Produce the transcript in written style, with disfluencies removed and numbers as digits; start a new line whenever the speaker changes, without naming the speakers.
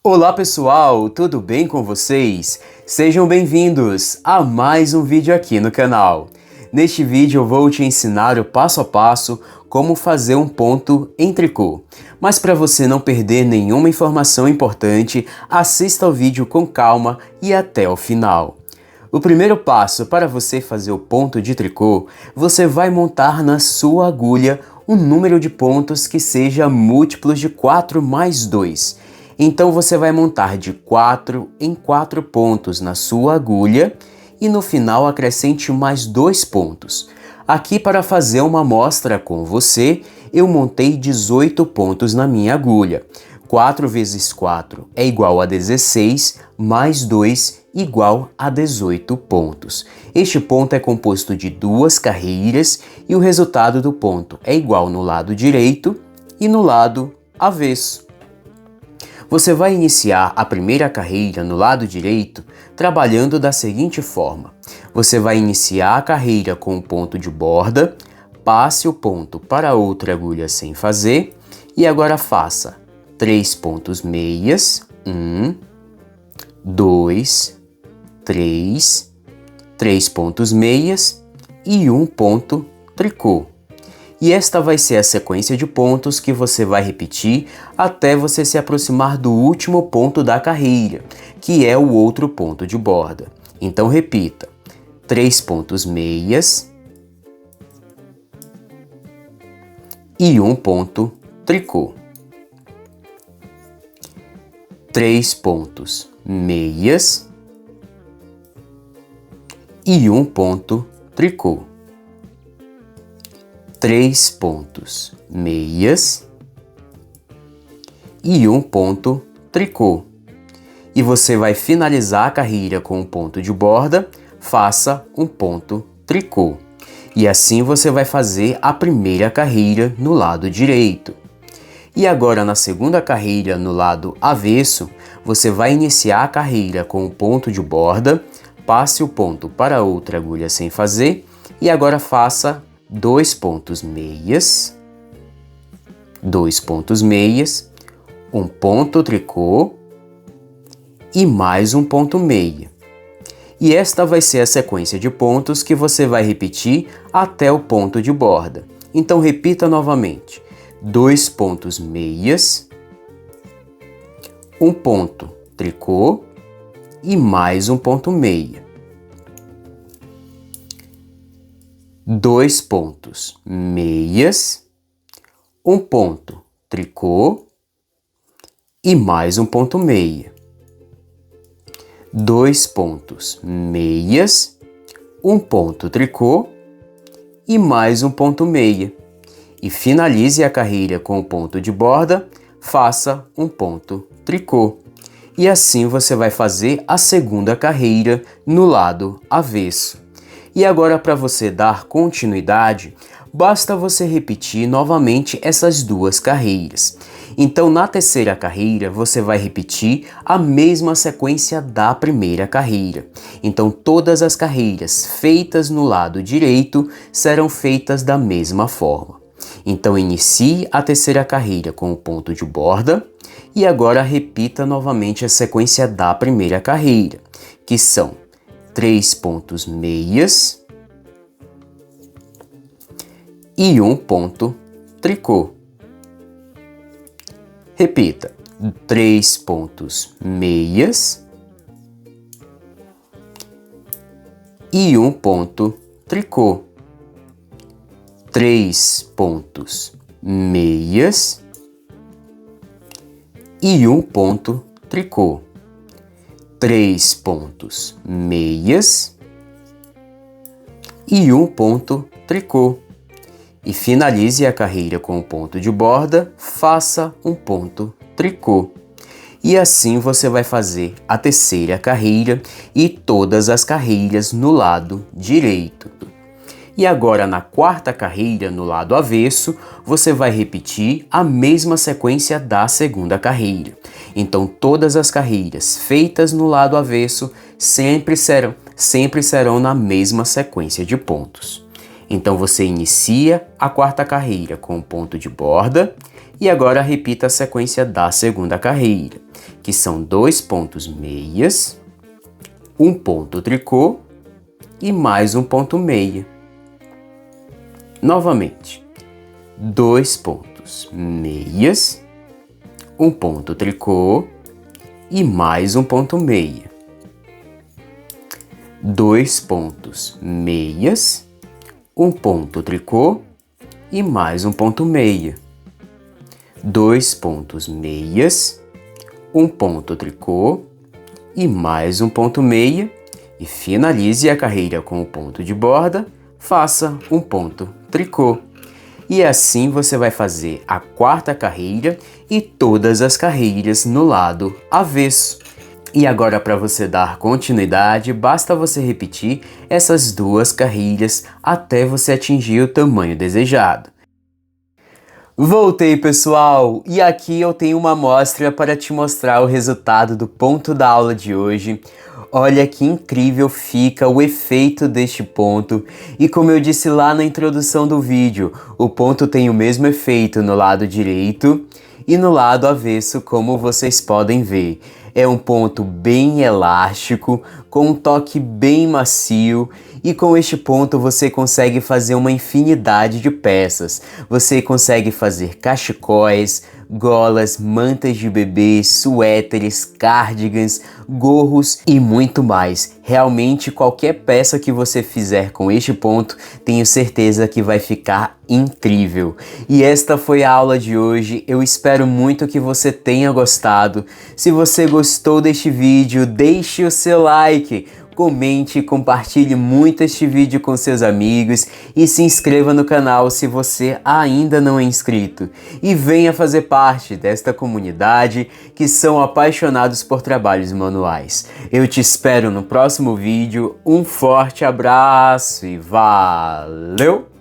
Olá pessoal, tudo bem com vocês? Sejam bem-vindos a mais um vídeo aqui no canal. Neste vídeo eu vou te ensinar o passo a passo como fazer um ponto em tricô. Mas para você não perder nenhuma informação importante, assista ao vídeo com calma e até o final. O primeiro passo para você fazer o ponto de tricô, você vai montar na sua agulha um número de pontos que seja múltiplos de 4 mais 2. Então você vai montar de 4 em 4 pontos na sua agulha e no final acrescente mais 2 pontos. Aqui para fazer uma amostra com você, eu montei 18 pontos na minha agulha. 4 vezes 4 é igual a 16, mais 2 igual a 18 pontos. Este ponto é composto de 2 carreiras e o resultado do ponto é igual no lado direito e no lado avesso. Você vai iniciar a primeira carreira no lado direito trabalhando da seguinte forma. Você vai iniciar a carreira com o ponto de borda, passe o ponto para outra agulha sem fazer e agora faça 3 pontos meias, 1, 2, 3, 3 pontos meias e 1 ponto tricô. E esta vai ser a sequência de pontos que você vai repetir até você se aproximar do último ponto da carreira, que é o outro ponto de borda. Então repita: 3 pontos meias e 1 ponto tricô. 3 pontos meias e 1 ponto tricô. 3 pontos meias e 1 ponto tricô. E você vai finalizar a carreira com um ponto de borda, faça um ponto tricô. E assim você vai fazer a primeira carreira no lado direito. E agora na segunda carreira no lado avesso, você vai iniciar a carreira com o ponto de borda, passe o ponto para outra agulha sem fazer e agora faça 2 pontos meias, 2 pontos meias, um ponto tricô e mais um ponto meia. E esta vai ser a sequência de pontos que você vai repetir até o ponto de borda. Então repita novamente: 2 pontos meias, um ponto tricô e mais um ponto meia. 2 pontos meias, um ponto tricô e mais um ponto meia. 2 pontos meias, um ponto tricô e mais um ponto meia. E finalize a carreira com o ponto de borda, faça um ponto tricô. E assim você vai fazer a segunda carreira no lado avesso. E agora, para você dar continuidade, basta você repetir novamente essas duas carreiras. Então, na terceira carreira, você vai repetir a mesma sequência da primeira carreira. Então, todas as carreiras feitas no lado direito serão feitas da mesma forma. Então, inicie a terceira carreira com o ponto de borda e agora repita novamente a sequência da primeira carreira, que são 3 pontos meias e 1 ponto tricô. Repita: 3 pontos meias e 1 ponto tricô. 3 pontos meias e 1 ponto tricô. 3 pontos meias e 1 ponto tricô. E finalize a carreira com o ponto de borda, faça um ponto tricô. E assim você vai fazer a terceira carreira e todas as carreiras no lado direito. E agora na quarta carreira, no lado avesso, você vai repetir a mesma sequência da segunda carreira. Então todas as carreiras feitas no lado avesso sempre serão na mesma sequência de pontos. Então você inicia a quarta carreira com o ponto de borda e agora repita a sequência da segunda carreira, que são 2 pontos meias, um ponto tricô e mais um ponto meia. Novamente, 2 pontos meias, um ponto tricô e mais um ponto meia. 2 pontos meias, um ponto tricô e mais um ponto meia. 2 pontos meias, um ponto tricô e mais um ponto meia, e finalize a carreira com o ponto de borda, faça um ponto tricô. E assim você vai fazer a 4ª carreira e todas as carreiras no lado avesso. E agora, para você dar continuidade, basta você repetir essas 2 carreiras até você atingir o tamanho desejado. Voltei, pessoal, e aqui eu tenho uma amostra para te mostrar o resultado do ponto da aula de hoje. Olha que incrível fica o efeito deste ponto, e como eu disse lá na introdução do vídeo, o ponto tem o mesmo efeito no lado direito e no lado avesso, como vocês podem ver. É um ponto bem elástico, com um toque bem macio, e com este ponto você consegue fazer uma infinidade de peças. Você consegue fazer cachecóis, golas, mantas de bebê, suéteres, cardigans, gorros e muito mais. Realmente qualquer peça que você fizer com este ponto, tenho certeza que vai ficar incrível. E esta foi a aula de hoje, eu espero muito que você tenha gostado. Se você gostou deste vídeo, deixe o seu like, comente e compartilhe muito este vídeo com seus amigos e se inscreva no canal se você ainda não é inscrito. E venha fazer parte desta comunidade que são apaixonados por trabalhos manuais. Eu te espero no próximo vídeo, um forte abraço e valeu!